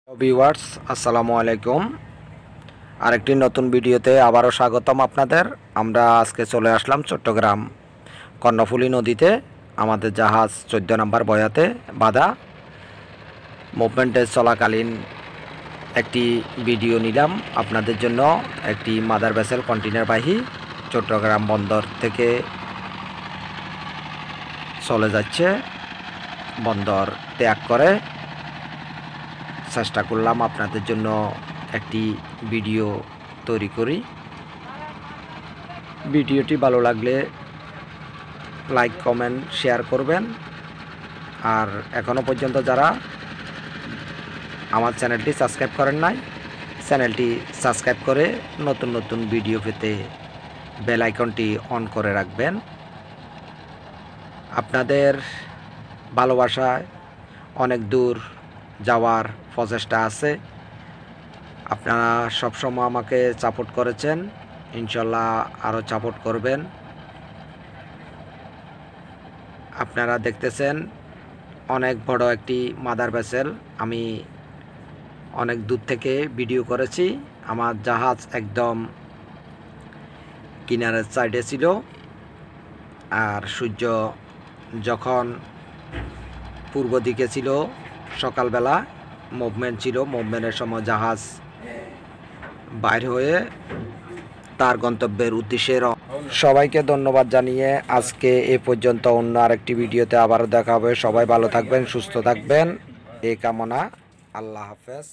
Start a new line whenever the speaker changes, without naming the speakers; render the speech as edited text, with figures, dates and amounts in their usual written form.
Viewers আসসালামু আলাইকুম। আরেকটি নতুন ভিডিওতে আবারও স্বাগতম আপনাদের। আমরা আজকে চলে আসলাম চট্টগ্রাম কর্ণফুলী নদীতে। আমাদের জাহাজ 14 নম্বর বয়াতে বাঁধা। মুভমেন্টে চলাকালীন একটি ভিডিও নিলাম আপনাদের জন্য। একটি মাদার ভেসেল কন্টেইনারবাহী চট্টগ্রাম বন্দর থেকে চলে যাচ্ছে, বন্দর ত্যাগ করে। চেষ্টা করলাম আপনাদের জন্য একটি ভিডিও তৈরি করি। ভিডিওটি ভালো লাগলে লাইক কমেন্ট শেয়ার করবেন। আর এখনও পর্যন্ত যারা আমার চ্যানেলটি সাবস্ক্রাইব করেন নাই, চ্যানেলটি সাবস্ক্রাইব করে নতুন নতুন ভিডিও পেতে বেল আইকনটি অন করে রাখবেন। আপনাদের ভালোবাসায় অনেক দূর যাওয়ার প্রচেষ্টা আছে। আপনারা সবসময় আমাকে সাপোর্ট করেছেন, ইনশাল্লাহ আরও সাপোর্ট করবেন। আপনারা দেখতেছেন অনেক বড় একটি মাদার ভেসেল। আমি অনেক দূর থেকে ভিডিও করেছি। আমার জাহাজ একদম কিনারের সাইডে ছিল, আর সূর্য যখন পূর্ব দিকে ছিল, সকালবেলা মুভমেন্ট ছিল। মুভমেন্টের সময় জাহাজ বাইর হয়ে তার গন্তব্যের উদ্দেশ্যে। সবাইকে ধন্যবাদ জানিয়ে আজকে এ পর্যন্ত। অন্য আরেকটি ভিডিওতে আবারও দেখা হবে। সবাই ভালো থাকবেন, সুস্থ থাকবেন এই কামনা। আল্লাহ হাফেজ।